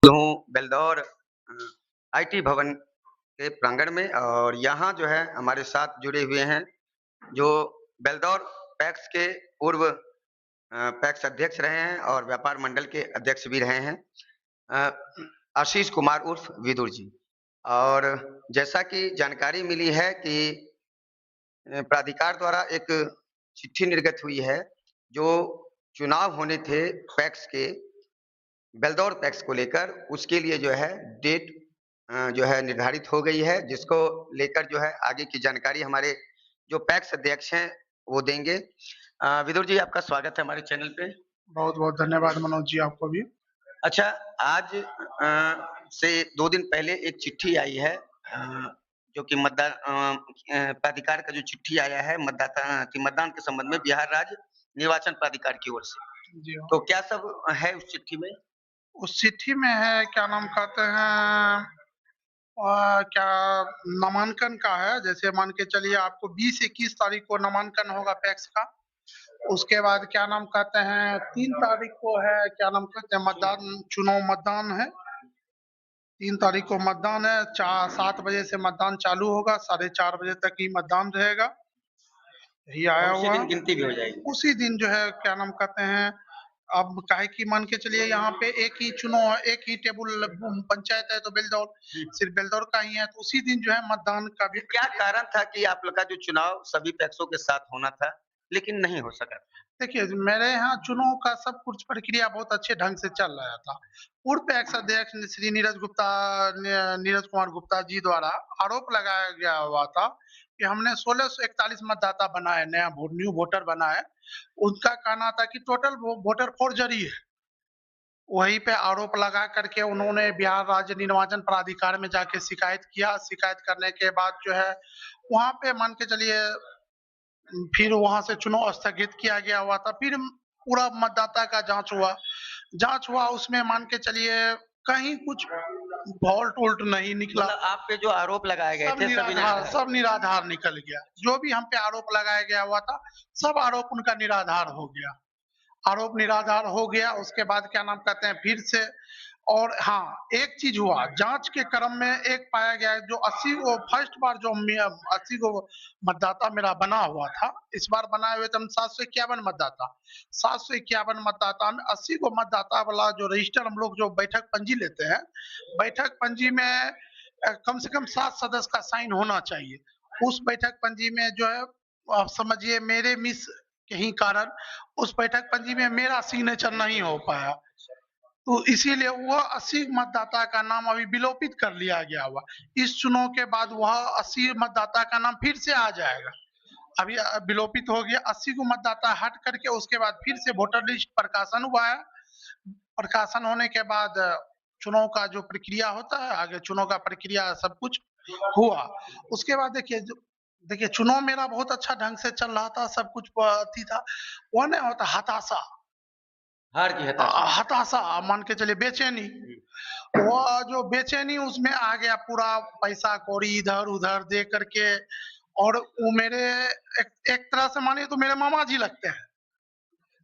हूँ बेलदौर आईटी भवन के प्रांगण में और यहाँ जो है हमारे साथ जुड़े हुए हैं जो बेलदौर पैक्स के पूर्व पैक्स अध्यक्ष रहे हैं और व्यापार मंडल के अध्यक्ष भी रहे हैं अ, आशीष कुमार उर्फ विदुर जी। और जैसा कि जानकारी मिली है कि प्राधिकार द्वारा एक चिट्ठी निर्गत हुई है जो चुनाव होने थे पैक्स के बेलदौर पैक्स को लेकर उसके लिए जो है डेट जो है निर्धारित हो गई है जिसको लेकर जो है आगे की जानकारी हमारे जो पैक्स अध्यक्ष हैं वो देंगे। विदुर जी आपका स्वागत है हमारे चैनल पे। बहुत-बहुत धन्यवाद मनोज जी आपको भी। अच्छा आज से 2 दिन पहले एक चिट्ठी आई है जो कि प्राधिकार का जो चिट्ठी आया है मतदाता कि मतदान के संबंध में बिहार राज्य निर्वाचन प्राधिकार की ओर से। जी हाँ। तो क्या सब है उस चिट्ठी में? उस चिट्ठी में है क्या नाम कहते हैं क्या नामांकन का है, जैसे मान के चलिए आपको 20-21 तारीख को नामांकन होगा पैक्स का। उसके बाद क्या नाम कहते हैं 3 तारीख को है क्या नाम कहते हैं मतदान है। 3 तारीख को मतदान है, 7 बजे से मतदान चालू होगा, 4:30 बजे तक ही मतदान रहेगा। यही आया और उसी हुआ दिन गिनती भी हो जाएगी। उसी दिन जो है क्या नाम कहते हैं अब काहे कि मान के चलिए यहाँ पे एक ही चुनाव एक ही टेबल पंचायत है तो बेलदौर सिर्फ बेलदौर का ही है तो उसी दिन जो है मतदान का भी क्या कारण था कि आप लोग का जो चुनाव सभी पैक्सों के साथ होना था, लेकिन नहीं हो सका? देखिए मेरे यहाँ चुनाव का सब कुछ प्रक्रिया बहुत अच्छे ढंग से चल रहा था। पूर्व पैक्स अध्यक्ष श्री नीरज कुमार गुप्ता जी द्वारा आरोप लगाया गया हुआ था कि हमने 1641 मतदाता बनाए, न्यू वोटर बनाए। उनका कहना था कि टोटल वोटर फोर्जरी है। वहीं पे आरोप लगा करके उन्होंने बिहार राज्य निर्वाचन प्राधिकार में जाके शिकायत किया। शिकायत करने के बाद जो है वहाँ पे मान के चलिए फिर वहाँ से चुनाव स्थगित किया गया हुआ था। फिर पूरा मतदाता का जाँच हुआ उसमें मान के चलिए कहीं कुछ फॉल्ट-वोल्ट नहीं निकला। मतलब आप पे जो आरोप लगाए गए थे सभी सब निराधार निकल गया। जो भी हम पे आरोप लगाया गया हुआ था, सब आरोप उनका निराधार हो गया। आरोप निराधार हो गया, उसके बाद क्या नाम कहते हैं फिर से और हाँ, एक चीज़ हुआ, जाँच के क्रम में एक पाया गया है जो 80 वो फर्स्ट बार जो 80 गो मतदाता मेरा बना हुआ था, इस बार बनाए हुए थे हम 751 मतदाता। 751 मतदाता में 80 गो मतदाता वाला जो रजिस्टर हम लोग जो बैठक पंजी लेते हैं, बैठक पंजी में कम से कम 7 सदस्य का साइन होना चाहिए। उस बैठक पंजी में जो है आप समझिए मेरे मिस के ही कारण उस बैठक पंजी में मेरा सिग्नेचर नहीं हो पाया। तो इसीलिए वह 80 मतदाता का नाम अभी विलोपित कर लिया गया हुआ। इस चुनाव के बाद वह 80 मतदाता का नाम फिर से आ जाएगा। अभी विलोपित हो गया 80 को मतदाता हट करके उसके बाद फिर से वोटर लिस्ट प्रकाशन हुआ है। प्रकाशन होने के बाद चुनाव का जो प्रक्रिया होता है, आगे चुनाव का प्रक्रिया सब कुछ हुआ। उसके बाद देखिए चुनाव मेरा बहुत अच्छा ढंग से चल रहा था, सब कुछ अथी था। वो नहीं होता हताशा हार की हताशा। हताशा मान के चलिए बेचैनी। वो जो बेचैनी उसमें आ गया पूरा पैसा कौड़ी इधर-उधर दे करके और वो मेरे एक तरह से मानिए तो मेरे मामा जी लगते हैं।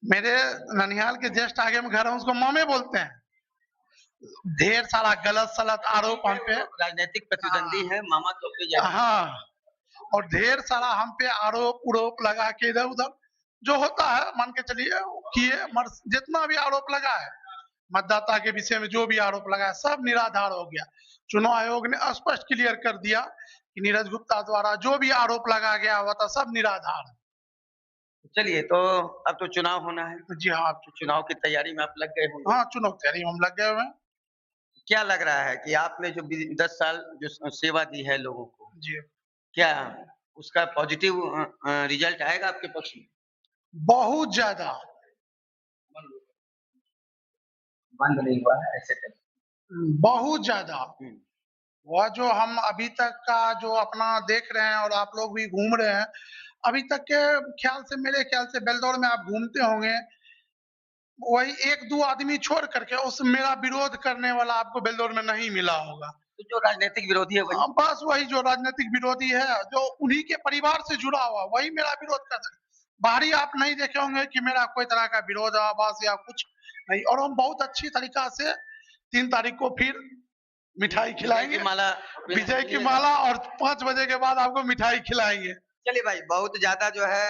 मेरे ननिहाल के जस्ट आगे में घर है उसको मामे बोलते हैं। ढेर सारा गलत-सलत आरोप हम पे राजनीतिक प्रतिद्वंदी है मामा तो पे हाँ, और ढेर सारा हम पे आरोप-उरोप लगा के इधर-उधर जो होता है मान के चलिए किए मगर जितना भी आरोप लगा है, मतदाता के विषय में जो भी आरोप लगा है सब निराधार हो गया। चुनाव आयोग ने स्पष्ट क्लियर कर दिया कि नीरज गुप्ता द्वारा जो भी आरोप लगाया गया हुआ था सब निराधार है। चलिए तो अब तो चुनाव होना है। जी हाँ, अब चुनाव की तैयारी में आप लग गए होंगे। हाँ, चुनाव की तैयारी में हम लग गए हुए हैं। क्या लग रहा है कि आपने जो 10 साल जो सेवा दी है लोगों को, जी, क्या उसका पॉजिटिव रिजल्ट आएगा आपके पक्ष में? बहुत ज़्यादा। बंद नहीं हुआ है ऐसे बहुत ज़्यादा। वह जो हम अभी तक का जो अपना देख रहे हैं और आप लोग भी घूम रहे हैं, अभी तक के ख्याल से मेरे ख्याल से बेलदौर में आप घूमते होंगे, वही 1-2 आदमी छोड़ करके उस मेरा विरोध करने वाला आपको बेलदौर में नहीं मिला होगा। तो जो राजनीतिक विरोधी है वही बस वही जो राजनीतिक विरोधी है, जो उन्हीं के परिवार से जुड़ा हुआ, वही मेरा विरोध कर सकता है। बाहरी आप नहीं देखे होंगे कि मेरा कोई तरह का विरोधाभास या कुछ नहीं और हम बहुत अच्छी तरीका से 3 तारीख को फिर मिठाई विजय खिलाएंगे, की माला विजय की मिलेगा। माला, और 5 बजे के बाद आपको मिठाई खिलाएंगे। चलिए भाई, बहुत ज्यादा जो है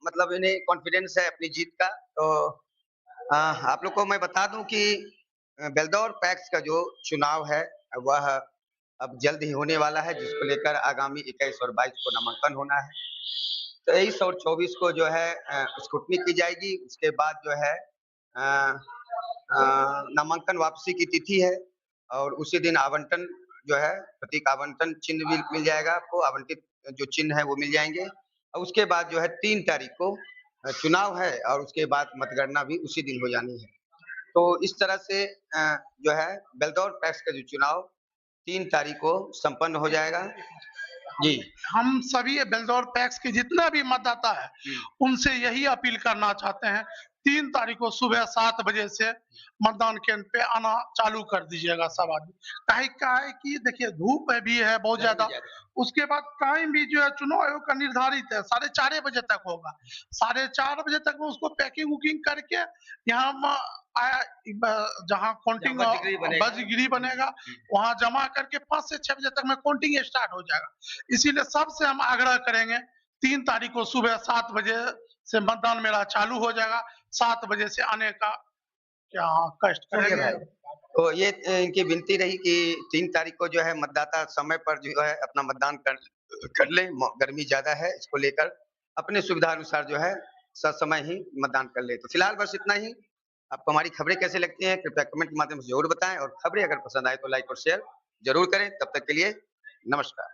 मतलब इन्हें कॉन्फिडेंस है अपनी जीत का। तो आप लोग को मैं बता दूं कि बेलदौर पैक्स का जो चुनाव है वह अब जल्द ही होने वाला है, जिसको लेकर आगामी 21 और 22 को नामांकन होना है। 23 और 24 को जो है स्क्रूटनी की जाएगी। उसके बाद जो है अ, नामांकन वापसी की तिथि है और उसी दिन आवंटन जो है, प्रतीक आवंटन चिन्ह भी मिल जाएगा आपको, आवंटित जो चिन्ह है वो मिल जाएंगे। और उसके बाद जो है 3 तारीख को चुनाव है और उसके बाद मतगणना भी उसी दिन हो जानी है। तो इस तरह से जो है बेलदौर पैक्स का जो चुनाव 3 तारीख को संपन्न हो जाएगा। जी। हम सभी बेलदौर पैक्स के जितना भी मतदाता है, उनसे यही अपील करना चाहते हैं, 3 तारीख को सुबह 7 बजे से मतदान केंद्र पे आना चालू कर दीजिएगा सब आदमी। काहे क्या है कि देखिए धूप भी है बहुत ज्यादा, उसके बाद टाइम भी जो है चुनाव आयोग का निर्धारित है 4:30 बजे तक होगा। 4:30 बजे तक में उसको पैकिंग वुकिंग करके यहाँ जहाँ काउंटिंग बजगिरी बनेगा वहां जमा करके 5 से 6 बजे तक में काउंटिंग स्टार्ट हो जाएगा। इसीलिए सबसे हम आग्रह करेंगे 3 तारीख को सुबह 7 बजे से मतदान मेरा चालू हो जाएगा। 7 बजे से आने का क्या कष्ट करेंगे। तो ये इनकी विनती रही कि 3 तारीख को जो है मतदाता समय पर जो है अपना मतदान कर ले। गर्मी ज्यादा है, इसको लेकर अपने सुविधा अनुसार जो है ससमय ही मतदान कर ले। तो फिलहाल बस इतना ही। आपको हमारी खबरें कैसे लगती हैं कृपया कमेंट के माध्यम से जरूर बताएं और खबरें अगर पसंद आए तो लाइक और शेयर जरूर करें। तब तक के लिए नमस्कार।